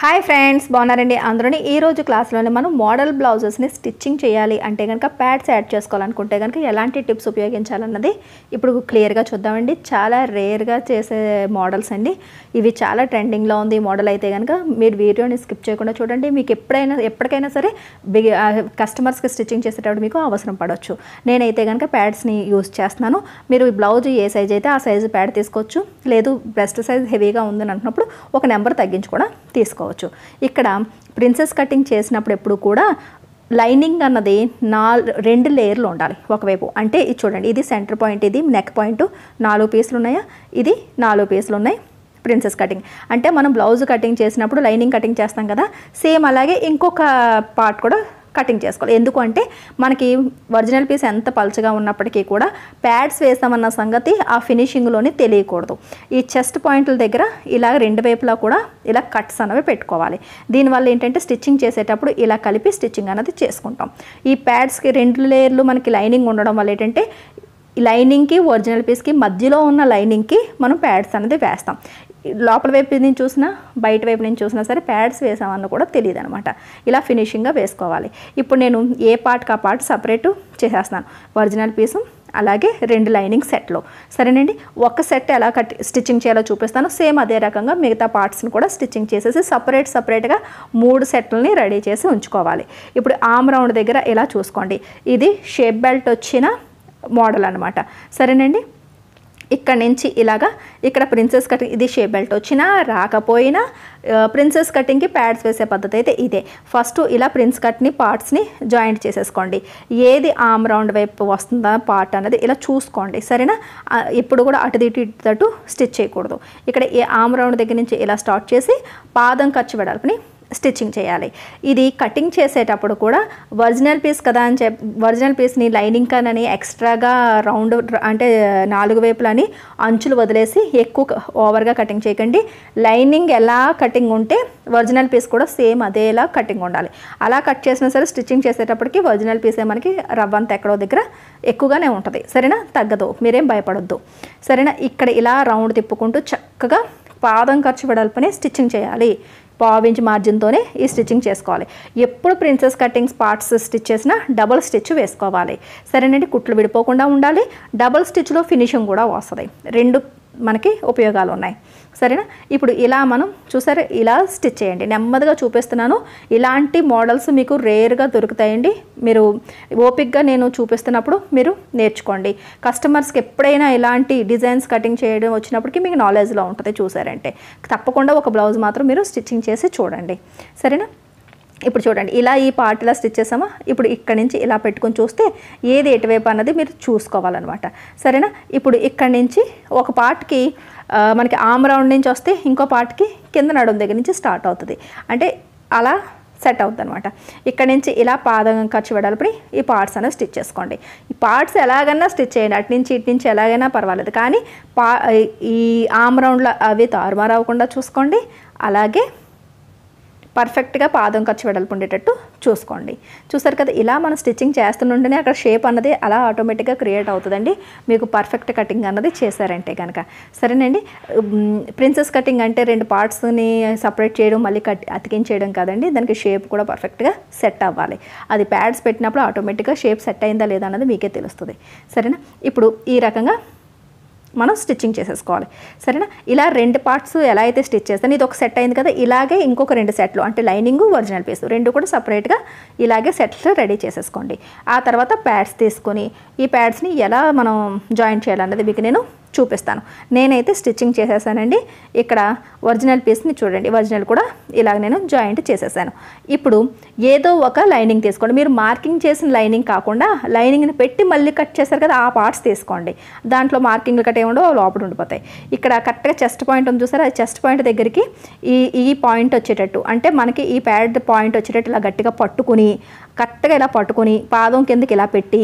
Hi friends, బాగున్నారండి అందరూని. ఈ రోజు క్లాస్లోనే మనం మోడల్ బ్లౌజెస్ని స్టిచ్చింగ్ చేయాలి అంటే కనుక ప్యాడ్స్ యాడ్ చేసుకోవాలనుకుంటే కనుక ఎలాంటి టిప్స్ ఉపయోగించాలన్నది ఇప్పుడు క్లియర్గా చూద్దామండి. చాలా రేర్గా చేసే మోడల్స్ అండి ఇవి. చాలా ట్రెండింగ్లో ఉంది ఈ మోడల్ అయితే కనుక మీరు వీడియోని స్కిప్ చేయకుండా చూడండి. మీకు ఎప్పటికైనా సరే కస్టమర్స్కి స్టిచ్చింగ్ చేసేటప్పుడు మీకు అవసరం పడవచ్చు. నేనైతే కనుక ప్యాడ్స్ని యూజ్ చేస్తున్నాను. మీరు బ్లౌజ్ ఏ సైజ్ అయితే ఆ సైజు ప్యాడ్ తీసుకోవచ్చు. లేదు బ్రెస్ట్ సైజ్ హెవీగా ఉందని అంటున్నప్పుడు ఒక నెంబర్ తగ్గించి కూడా తీసుకోవచ్చు. ఇక్కడ ప్రిన్సెస్ కటింగ్ చేసినప్పుడు ఎప్పుడు కూడా లైనింగ్ అన్నది 2 లేయర్లు ఉండాలి ఒకవైపు. అంటే ఇది చూడండి, ఇది సెంటర్ పాయింట్, ఇది నెక్ పాయింట్. 4 పీసులు ఉన్నాయా, ఇది 4 పీసులు ఉన్నాయి. ప్రిన్సెస్ కటింగ్ అంటే మనం బ్లౌజ్ కటింగ్ చేసినప్పుడు లైనింగ్ కటింగ్ చేస్తాం కదా, సేమ్ అలాగే ఇంకొక పార్ట్ కూడా కటింగ్ చేసుకోవాలి. ఎందుకు అంటే మనకి ఒరిజినల్ పీస్ ఎంత పల్చగా ఉన్నప్పటికీ కూడా ప్యాడ్స్ వేస్తామన్న సంగతి ఆ ఫినిషింగ్లోనే తెలియకూడదు. ఈ చెస్ట్ పాయింట్ల దగ్గర ఇలా 2 వైపులా కూడా ఇలా కట్స్ అనేవి పెట్టుకోవాలి. దీనివల్ల ఏంటంటే స్టిచ్చింగ్ చేసేటప్పుడు ఇలా కలిపి స్టిచ్చింగ్ అనేది చేసుకుంటాం. ఈ ప్యాడ్స్కి 2 లేయర్లు మనకి లైనింగ్ ఉండడం వల్ల ఏంటంటే లైనింగ్కి ఒరిజినల్ పీస్కి మధ్యలో ఉన్న లైనింగ్కి మనం ప్యాడ్స్ అనేది వేస్తాం. లోపల వైపు నుంచి చూసినా బయట వైపు నుంచి చూసినా సరే ప్యాడ్స్ వేసామన్న కూడా తెలియదు అనమాట. ఇలా ఫినిషింగ్గా వేసుకోవాలి. ఇప్పుడు నేను ఏ పార్ట్కి ఆ పార్ట్ సపరేటు చేసేస్తున్నాను. ఒరిజినల్ పీసు అలాగే 2 లైనింగ్ సెట్లో. సరేనండి, ఒక సెట్ ఎలా స్టిచ్చింగ్ చేయాలో చూపిస్తాను. సేమ్ అదే రకంగా మిగతా పార్ట్స్ని కూడా స్టిచ్చింగ్ చేసేసి సపరేట్గా 3 సెట్లని రెడీ చేసి ఉంచుకోవాలి. ఇప్పుడు ఆమ్ రౌండ్ దగ్గర ఇలా చూసుకోండి, ఇది షేప్ బెల్ట్ వచ్చిన మోడల్ అనమాట. సరేనండి, ఇక్కడ నుంచి ఇలాగా ఇక్కడ ప్రిన్సెస్ కటింగ్, ఇది షేప్ బెల్ట్ వచ్చినా రాకపోయినా ప్రిన్సెస్ కటింగ్కి ప్యాడ్స్ వేసే పద్ధతి అయితే ఇదే. ఫస్ట్ ఇలా ప్రిన్స్ కట్ని పార్ట్స్ని జాయింట్ చేసేసుకోండి. ఏది ఆమ్ రౌండ్ వైపు వస్తుందా పార్ట్ అనేది ఇలా చూసుకోండి. సరేనా, ఇప్పుడు కూడా అటు ఇటు స్టిచ్ చేయకూడదు. ఇక్కడ ఏ ఆమ్ రౌండ్ దగ్గర నుంచి ఇలా స్టార్ట్ చేసి పాదం ఖర్చు వెడల్పుని స్టిచ్చింగ్ చేయాలి. ఇది కటింగ్ చేసేటప్పుడు కూడా ఒరిజినల్ పీస్ కదా అని ఒరిజినల్ పీస్ని లైనింగ్ కనని ఎక్స్ట్రాగా రౌండ్ అంటే 4 వైపులని అంచులు వదిలేసి ఎక్కువ ఓవర్గా కటింగ్ చేయకండి. లైనింగ్ ఎలా కటింగ్ ఉంటే ఒరిజినల్ పీస్ కూడా సేమ్ అదేలా కటింగ్ ఉండాలి. అలా కట్ చేసినా సరే స్టిచ్చింగ్ చేసేటప్పటికి ఒరిజినల్ పీసే మనకి రవ్వంత ఎక్కడో దగ్గర ఎక్కువగానే ఉంటుంది. సరేనా, తగ్గదు, మీరేం భయపడొద్దు. సరేనా, ఇక్కడ ఇలా రౌండ్ తిప్పుకుంటూ చక్కగా పాదం ఖర్చు వెడల్పుని స్టిచ్చింగ్ చేయాలి. 1/2 ఇంచ్ మార్జిన్తోనే ఈ స్టిచ్చింగ్ చేసుకోవాలి. ఎప్పుడు ప్రిన్సెస్ కటింగ్స్ పార్ట్స్ స్టిచ్ చేసినా డబుల్ స్టిచ్ వేసుకోవాలి. సరేనండి, కుట్లు విడిపోకుండా ఉండాలి. డబుల్ స్టిచ్లో ఫినిషింగ్ కూడా వస్తుంది. 2 మనకి ఉపయోగాలు ఉన్నాయి. సరేనా, ఇప్పుడు ఇలా మనం చూసారు, ఇలా స్టిచ్ చేయండి. నెమ్మదిగా చూపిస్తున్నాను. ఇలాంటి మోడల్స్ మీకు రేర్గా దొరుకుతాయండి. మీరు ఓపిక్గా నేను చూపిస్తున్నప్పుడు మీరు నేర్చుకోండి. కస్టమర్స్కి ఎప్పుడైనా ఇలాంటి డిజైన్స్ కటింగ్ చేయడం వచ్చినప్పటికీ మీకు నాలెడ్జ్లో ఉంటుంది. చూసారంటే తప్పకుండా ఒక బ్లౌజ్ మాత్రం మీరు స్టిచ్చింగ్ చేసి చూడండి. సరేనా, ఇప్పుడు చూడండి, ఇలా ఈ పార్ట్ ఇలా స్టిచ్ చేసామా. ఇప్పుడు ఇక్కడి నుంచి ఇలా పెట్టుకొని చూస్తే ఏది ఎటువైపు అన్నది మీరు చూసుకోవాలన్నమాట. సరేనా, ఇప్పుడు ఇక్కడి నుంచి ఒక పార్ట్కి మనకి ఆమ్ రౌండ్ నుంచి వస్తే ఇంకో పార్ట్కి కింద నడుము దగ్గర నుంచి స్టార్ట్ అవుతుంది. అంటే అలా సెట్ అవుతుంది అనమాట. ఇక్కడ నుంచి ఇలా పాదం ఖర్చు వెడల్పి ఈ పార్ట్స్ అనేది స్టిచ్ చేసుకోండి. ఈ పార్ట్స్ ఎలాగైనా స్టిచ్ చేయండి, అటు నుంచి ఇటు నుంచి ఎలాగైనా పర్వాలేదు, కానీ ఈ ఆమ్ రౌండ్లో అవి తారుమారు అవ్వకుండా చూసుకోండి. అలాగే పర్ఫెక్ట్గా పాదం ఖర్చు వెడల్పు ఉండేటట్టు చూసుకోండి. చూసారు కదా, ఇలా మనం స్టిచ్చింగ్ చేస్తుంటేనే అక్కడ షేప్ అన్నది అలా ఆటోమేటిక్గా క్రియేట్ అవుతుందండి మీకు పర్ఫెక్ట్ కటింగ్ అన్నది చేశారంటే కనుక. సరేనండి, ప్రిన్సెస్ కటింగ్ అంటే 2 పార్ట్స్ని సపరేట్ చేయడం మళ్ళీ అతికించేయడం కాదండి. దానికి షేప్ కూడా పర్ఫెక్ట్గా సెట్ అవ్వాలి. అది ప్యాడ్స్ పెట్టినప్పుడు ఆటోమేటిక్గా షేప్ సెట్ అయిందా లేదా అన్నది మీకే తెలుస్తుంది. సరేనా, ఇప్పుడు ఈ రకంగా మనం స్టిచ్చింగ్ చేసేసుకోవాలి. సరేనా, ఇలా 2 పార్ట్స్ ఎలా అయితే స్టిచ్ చేస్తాను, ఇది ఒక సెట్ అయింది కదా, ఇలాగే ఇంకొక 2 సెట్లు అంటే లైనింగ్ ఒరిజినల్ పీస్ 2 కూడా సపరేట్గా ఇలాగే సెట్లు రెడీ చేసేసుకోండి. ఆ తర్వాత ప్యాడ్స్ తీసుకొని ఈ ప్యాడ్స్ని ఎలా మనం జాయిన్ చేయాలన్నది మీకు నేను చూపిస్తాను. నేనైతే స్టిచ్చింగ్ చేసేసానండి. ఇక్కడ ఒరిజినల్ పీస్ని చూడండి, ఒరిజినల్ కూడా ఇలాగ నేను జాయింట్ చేసేసాను. ఇప్పుడు ఏదో ఒక లైనింగ్ తీసుకోండి. మీరు మార్కింగ్ చేసిన లైనింగ్ కాకుండా లైనింగ్ని పెట్టి మళ్ళీ కట్ చేశారు కదా, ఆ పార్ట్స్ తీసుకోండి. దాంట్లో మార్కింగ్లు కట్ ఏముండో లోపల ఉండిపోతాయి. ఇక్కడ కరెక్ట్గా చెస్ట్ పాయింట్ ఉంది చూసారా, చెస్ట్ పాయింట్ దగ్గరికి ఈ పాయింట్ వచ్చేటట్టు, అంటే మనకి ఈ ప్యాడ్ పాయింట్ వచ్చేటట్టు ఇలా గట్టిగా పట్టుకుని కరెక్ట్గా ఇలా పట్టుకుని పాదం కిందకి ఇలా పెట్టి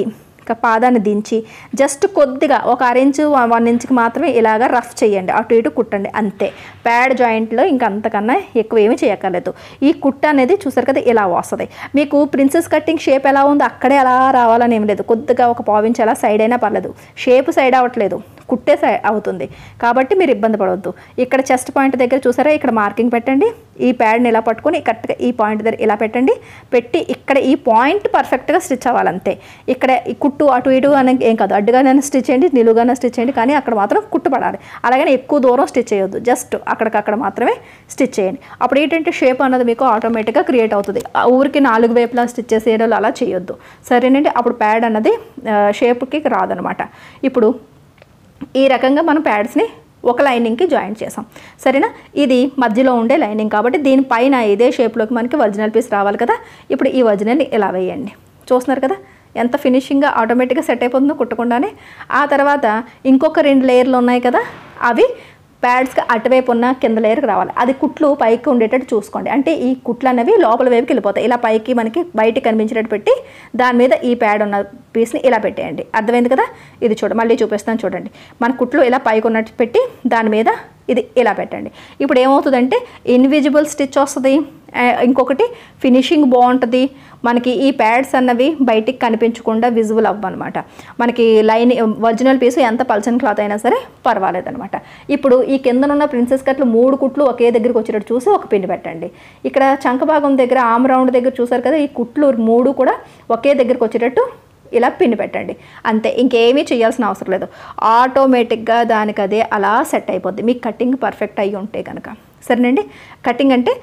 పాదాన్ని దించి జస్ట్ కొద్దిగా ఒక 1 ఇంచు 1 ఇంచుకి మాత్రమే ఇలాగ రఫ్ చేయండి. అటు ఇటు కుట్టండి అంతే. ప్యాడ్ జాయింట్లో ఇంకా అంతకన్నా ఎక్కువ ఏమీ చేయక్కర్లేదు. ఈ కుట్ట అనేది చూసారు కదా ఇలా వస్తుంది. మీకు ప్రిన్సెస్ కటింగ్ షేప్ ఎలా ఉందో అక్కడే అలా రావాలని ఏం లేదు, కొద్దిగా ఒక పావించి అలా సైడ్ అయినా పర్లేదు, షేప్ సైడ్ అవ్వట్లేదు, కుట్టే సైడ్ అవుతుంది కాబట్టి మీరు ఇబ్బంది పడవద్దు. ఇక్కడ చెస్ట్ పాయింట్ దగ్గర చూసారా, ఇక్కడ మార్కింగ్ పెట్టండి, ఈ ప్యాడ్ని ఇలా పట్టుకొని కరెక్ట్గా ఈ పాయింట్ దగ్గర ఇలా పెట్టండి, పెట్టి ఇక్కడ ఈ పాయింట్ పర్ఫెక్ట్గా స్టిచ్ అవ్వాలంతే. ఇక్కడ ఈ కుట్టు అటు ఇటు అని ఏం కాదు, అడ్డుగానే స్టిచ్ చేయండి, నిలువుగానే స్టిచ్ చేయండి, కానీ అక్కడ మాత్రం కుట్టు పడాలి. అలాగని ఎక్కువ దూరం స్టిచ్ చేయొద్దు, జస్ట్ అక్కడికక్కడ మాత్రమే స్టిచ్ చేయండి. అప్పుడు ఏంటంటే షేప్ అన్నది మీకు ఆటోమేటిక్గా క్రియేట్ అవుతుంది. ఊరికి 4 వైపులా స్టిచ్ చేసేయడం అలా చేయొద్దు, సరేనండి. అప్పుడు ప్యాడ్ అన్నది షేప్కి రాదనమాట. ఇప్పుడు ఈ రకంగా మనం ప్యాడ్స్ని ఒక లైనింగ్కి జాయిన్ చేసాం, సరేనా. ఇది మధ్యలో ఉండే లైనింగ్ కాబట్టి దీనిపైన ఇదే షేప్లోకి మనకి ఒరిజినల్ పీస్ రావాలి కదా. ఇప్పుడు ఈ ఒరిజినల్ని ఇలా వేయండి, చూస్తున్నారు కదా ఎంత ఫినిషింగ్గా ఆటోమేటిక్గా సెట్ అయిపోతుందో కుట్టకుండానే. ఆ తర్వాత ఇంకొక 2 లేయర్లు ఉన్నాయి కదా, అవి ప్యాడ్స్కి అటువైపు ఉన్న కింద లేయర్కి రావాలి. అది కుట్లు పైకి ఉండేటట్టు చూసుకోండి, అంటే ఈ కుట్లు అనేవి లోపల వైపుకి వెళ్ళిపోతాయి. ఇలా పైకి మనకి బయటికి కనిపించేటట్టు పెట్టి దాని మీద ఈ ప్యాడ్ ఉన్న పీస్ని ఇలా పెట్టేయండి. అర్థమైంది కదా. ఇది మళ్ళీ చూపిస్తాను చూడండి. మన కుట్లు ఇలా పైకి ఉన్నట్టు పెట్టి దాని మీద ఇది ఇలా పెట్టండి. ఇప్పుడు ఏమవుతుందంటే ఇన్విజిబుల్ స్టిచ్ వస్తుంది, ఇంకొకటి ఫినిషింగ్ బాగుంటుంది. మనకి ఈ ప్యాడ్స్ అన్నవి బయటికి కనిపించకుండా విజిబుల్ అవ్వనమాట. మనకి ఒరిజినల్ పీసు ఎంత పల్చని క్లాత్ అయినా సరే పర్వాలేదనమాట. ఇప్పుడు ఈ కిందనున్న ప్రిన్సెస్ కట్లు 3 కుట్లు ఒకే దగ్గరికి వచ్చేటట్టు చూసి ఒక పిన్ పెట్టండి. ఇక్కడ చంక భాగం దగ్గర ఆమ్ రౌండ్ దగ్గర చూసారు కదా, ఈ కుట్లు 3 కూడా ఒకే దగ్గరికి వచ్చేటట్టు ఇలా పిన్ పెట్టండి, అంతే. ఇంకేమీ చేయాల్సిన అవసరం లేదు, ఆటోమేటిక్గా దానికి అదే అలా సెట్ అయిపోద్ది మీకు కటింగ్ పర్ఫెక్ట్ అయ్యి ఉంటే కనుక, సరేనండి. కటింగ్ అంటే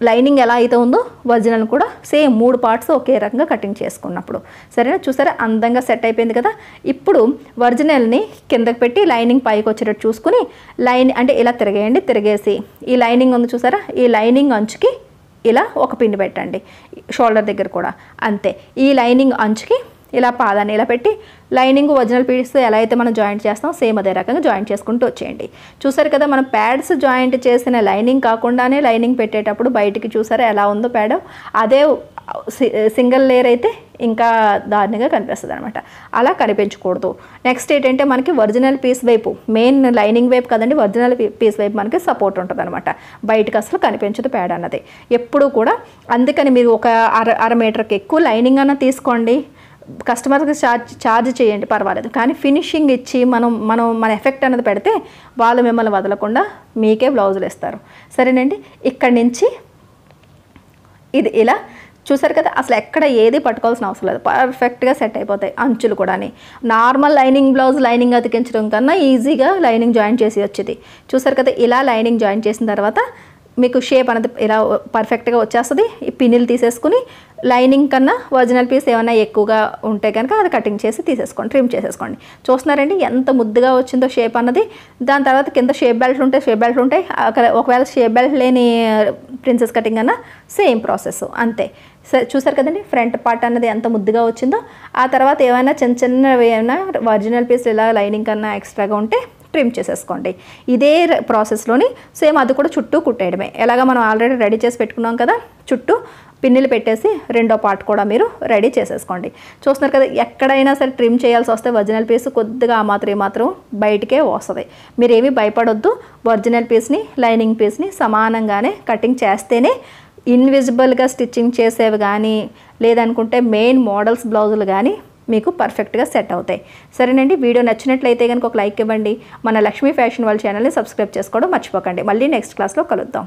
లైనింగ్ ఎలా అయితే ఉందో ఒరిజినల్ కూడా సేమ్ 3 పార్ట్స్ ఒకే రకంగా కటింగ్ చేసుకున్నప్పుడు, సరేనా. చూసారా అందంగా సెట్ అయిపోయింది కదా. ఇప్పుడు ఒరిజినల్ని కిందకి పెట్టి లైనింగ్ పైకి వచ్చేటట్టు చూసుకుని అంటే ఇలా తిరగేయండి. తిరిగేసి ఈ లైనింగ్ ఉంది చూసారా, ఈ లైనింగ్ అంచుకి ఇలా ఒక పిన్ పెట్టండి, షోల్డర్ దగ్గర కూడా అంతే. ఈ లైనింగ్ అంచుకి ఇలా పాదాన్ని ఇలా పెట్టి లైనింగ్ ఒరిజినల్ పీస్ ఎలా అయితే మనం జాయింట్ చేస్తాం సేమ్ అదే రకంగా జాయింట్ చేసుకుంటూ వచ్చేయండి. చూసారు కదా మనం ప్యాడ్స్ జాయింట్ చేసిన లైనింగ్ కాకుండానే లైనింగ్ పెట్టేటప్పుడు బయటికి చూసారా ఎలా ఉందో ప్యాడ్, అదే సింగిల్ లేయర్ అయితే ఇంకా దారుణంగా కనిపిస్తుంది అనమాట. అలా కనిపించకూడదు. నెక్స్ట్ ఏంటంటే మనకి ఒరిజినల్ పీస్ వైపు, మెయిన్ లైనింగ్ వైపు కదండి, ఒరిజినల్ పీస్ వైపు మనకి సపోర్ట్ ఉంటుంది అనమాట. బయటకు అసలు కనిపించదు ప్యాడ్ అన్నది ఎప్పుడు కూడా. అందుకని మీరు ఒక అర మీటర్కి ఎక్కువ లైనింగ్ అన్న తీసుకోండి, కస్టమర్కి ఛార్జ్ చేయండి పర్వాలేదు, కానీ ఫినిషింగ్ ఇచ్చి మన ఎఫెక్ట్ అనేది పెడితే వాళ్ళు మిమ్మల్ని వదలకుండా మీకే బ్లౌజులు ఇస్తారు, సరేనండి. ఇక్కడి నుంచి ఇది ఇలా చూసారు కదా, అసలు ఎక్కడ ఏది పట్టుకోవాల్సిన అవసరం లేదు, పర్ఫెక్ట్గా సెట్ అయిపోతాయి. అంచులు కూడా నార్మల్ లైనింగ్ బ్లౌజ్ లైనింగ్ అతికించడం కన్నా ఈజీగా లైనింగ్ జాయిన్ చేసి వచ్చేది. చూసారు కదా, ఇలా లైనింగ్ జాయిన్ చేసిన తర్వాత మీకు షేప్ అనేది ఇలా పర్ఫెక్ట్గా వచ్చేస్తుంది. ఈ పిన్నులు తీసేసుకుని లైనింగ్ కన్నా ఒరిజినల్ పీస్ ఏమైనా ఎక్కువగా ఉంటే కనుక అది కటింగ్ చేసి తీసేసుకోండి, ట్రిమ్ చేసేసుకోండి. చూస్తున్నారండి ఎంత ముద్దుగా వచ్చిందో షేప్ అన్నది. దాని తర్వాత కింద షేప్ బెల్ట్లు ఉంటాయి. ఒకవేళ షేప్ బెల్ట్ లేని ప్రిన్సెస్ కటింగ్ అన్న సేమ్ ప్రాసెస్ అంతే. చూసారు కదండి ఫ్రంట్ పార్ట్ అన్నది ఎంత ముద్దుగా వచ్చిందో. ఆ తర్వాత ఏమైనా చిన్నవి ఏమైనా ఒరిజినల్ పీస్ ఇలా లైనింగ్ కన్నా ఎక్స్ట్రాగా ఉంటే ట్రిమ్ చేసేసుకోండి. ఇదే ప్రాసెస్లోని సేమ్ అది కూడా చుట్టూ కుట్టేయడమే. ఎలాగ మనం ఆల్రెడీ రెడీ చేసి పెట్టుకున్నాం కదా, చుట్టూ పిన్నులు పెట్టేసి రెండో పార్ట్ కూడా మీరు రెడీ చేసేసుకోండి. చూస్తున్నారు కదా, ఎక్కడైనా సరే ట్రిమ్ చేయాల్సి వస్తే ఒరిజినల్ పీస్ కొద్దిగా ఆ మాత్రం బయటికే వస్తుంది. మీరేమీ భయపడొద్దు. ఒరిజినల్ పీస్ని లైనింగ్ పీస్ని సమానంగానే కటింగ్ చేస్తేనే ఇన్విజిబుల్గా స్టిచ్చింగ్ చేసేవి కానీ లేదనుకుంటే మెయిన్ మోడల్స్ బ్లౌజులు కానీ మీకు పర్ఫెక్ట్గా సెట్ అవుతాయి, సరేనండి. వీడియో నచ్చినట్లయితే కనుక ఒక లైక్ ఇవ్వండి. మన లక్ష్మీ ఫ్యాషన్ వాళ్ళ ఛానల్ని సబ్స్క్రైబ్ చేసుకోవడం మర్చిపోకండి. మళ్ళీ నెక్స్ట్ క్లాస్లో కలుద్దాం.